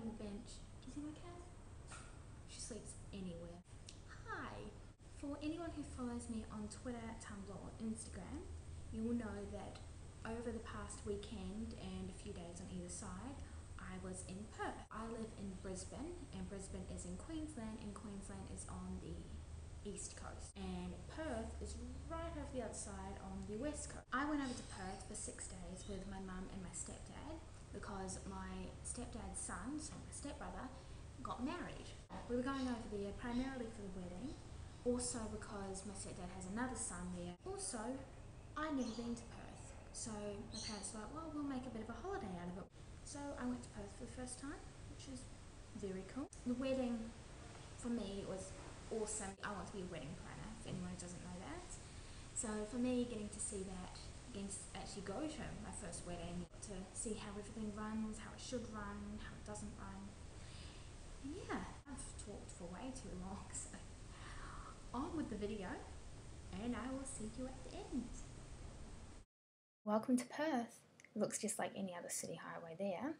on the bench. Do you see my cat? She sleeps anywhere. Hi! For anyone who follows me on Twitter, Tumblr or Instagram, you will know that over the past weekend and a few days on either side, I was in Perth. I live in Brisbane, and Brisbane is in Queensland, and Queensland is on the east coast, and Perth is right over the other side on the west coast. I went over to Perth for 6 days with my mum and my stepdad because my stepdad's son, so my stepbrother, got married. We were going over there primarily for the wedding, also because my stepdad has another son there. Also, I'd never been to Perth, so my parents were like, well, we'll make a bit of a holiday out of it. So I went to Perth for the first time, which was very cool. The wedding for me was awesome. I want to be a wedding planner, if anyone who doesn't know that. So for me, getting to see that, getting to actually go to my first wedding, to see how everything runs, how it should run, how it doesn't run. And yeah, I've talked for way too long, so on with the video, and I will see you at the end. Welcome to Perth. It looks just like any other city highway there.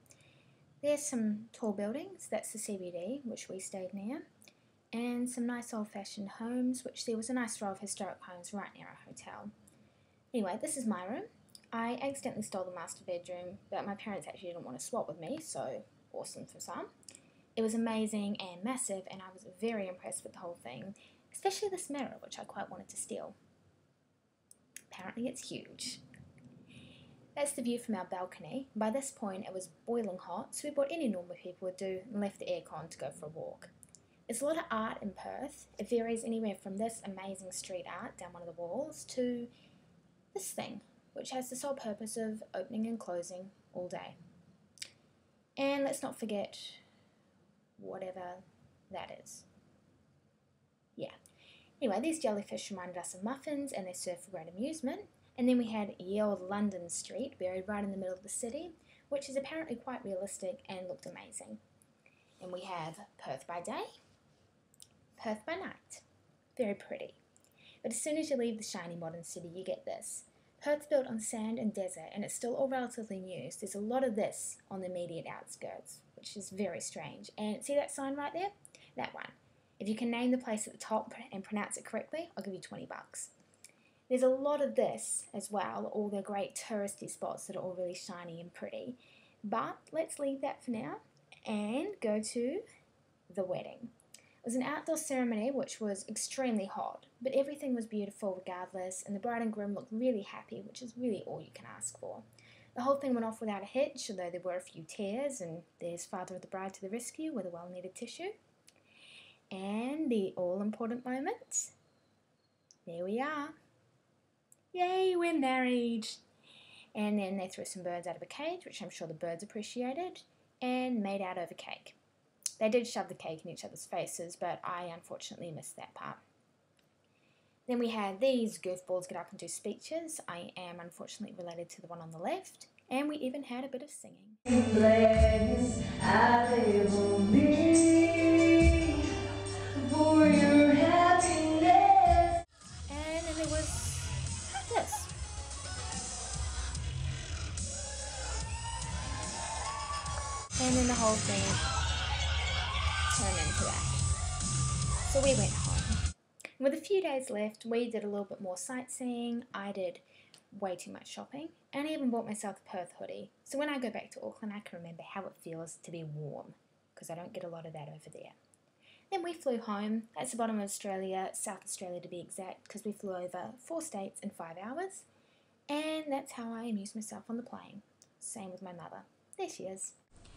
There's some tall buildings, that's the CBD, which we stayed near, and some nice old-fashioned homes, which there was a nice row of historic homes right near our hotel. Anyway, this is my room. I accidentally stole the master bedroom, but my parents actually didn't want to swap with me, so awesome for some. It was amazing and massive, and I was very impressed with the whole thing, especially this mirror, which I quite wanted to steal. Apparently it's huge. That's the view from our balcony. By this point it was boiling hot, so we bought any normal people would do and left the aircon to go for a walk. There's a lot of art in Perth. It varies anywhere from this amazing street art down one of the walls to this thing, which has the sole purpose of opening and closing all day. And let's not forget whatever that is. Yeah. Anyway, these jellyfish reminded us of muffins and they served for great amusement. And then we had ye old London Street, buried right in the middle of the city, which is apparently quite realistic and looked amazing. And we have Perth by day, Perth by night. Very pretty. But as soon as you leave the shiny modern city, you get this. Perth's built on sand and desert, and it's still all relatively new, so there's a lot of this on the immediate outskirts, which is very strange. And see that sign right there? That one. If you can name the place at the top and pronounce it correctly, I'll give you 20 bucks. There's a lot of this as well, all the great touristy spots that are all really shiny and pretty. But let's leave that for now and go to the wedding. It was an outdoor ceremony which was extremely hot, but everything was beautiful regardless, and the bride and groom looked really happy, which is really all you can ask for. The whole thing went off without a hitch, although there were a few tears, and there's father of the bride to the rescue with a well-needed tissue. And the all-important moment, there we are. Yay, we're married! And then they threw some birds out of a cage, which I'm sure the birds appreciated, and made out over cake. They did shove the cake in each other's faces, but I unfortunately missed that part. Then we had these goofballs get up and do speeches. I am unfortunately related to the one on the left, and we even had a bit of singing. For your happiness. And then there was this. And then the whole thing turned into that. So we went home. With a few days left, we did a little bit more sightseeing. I did way too much shopping, and I even bought myself a Perth hoodie. So when I go back to Auckland, I can remember how it feels to be warm, because I don't get a lot of that over there. Then we flew home. That's the bottom of Australia, South Australia to be exact, because we flew over 4 states in 5 hours. And that's how I amused myself on the plane. Same with my mother. There she is.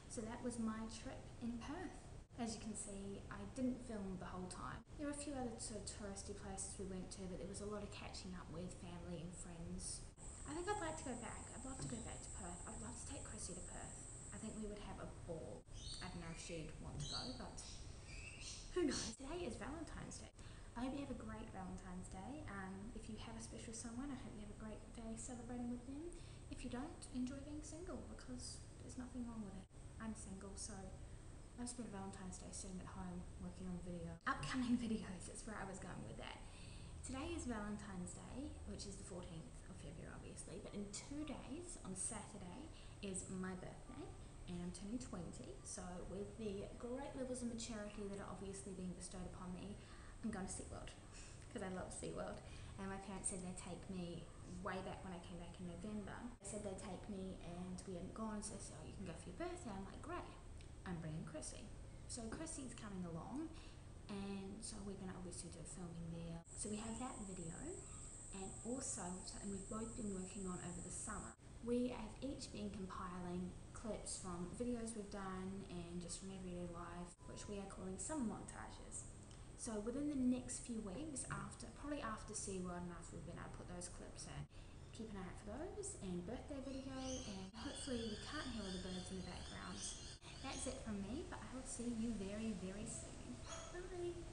So that was my trip in Perth. As you can see, I didn't film the whole time. There were a few other sort of touristy places we went to, but there was a lot of catching up with family and friends. I think I'd like to go back. I'd love to go back to Perth. I'd love to take Chrissy to Perth. I think we would have a ball. I don't know if she'd want to go, but who knows? Today is Valentine's Day. I hope you have a great Valentine's Day. If you have a special someone, I hope you have a great day celebrating with them. If you don't, enjoy being single, because there's nothing wrong with it. I'm single, so I spent Valentine's Day sitting at home working on video. Upcoming videos, that's where I was going with that. Today is Valentine's Day, which is the 14th of February obviously, but in 2 days, on Saturday, is my birthday, and I'm I'm turning 20, so with the great levels of maturity that are obviously being bestowed upon me, I'm going to SeaWorld because I love SeaWorld. And my parents said they'd take me way back when I came back in November. They said they'd take me and we hadn't gone, so they said, oh, you can go for your birthday. I'm like, great, I'm bringing Chrissy. So Chrissy's coming along, and so we're going to obviously do filming there. So we have that video, and also something we've both been working on over the summer. We have each been compiling clips from videos we've done and just from everyday life, which we are calling summer montages. So within the next few weeks, probably after SeaWorld and after we've been able to put those clips in, keep an eye out for those, and birthday video, and hopefully you can't hear all the birds in the background. That's it from me, but I will see you very, very soon. Bye!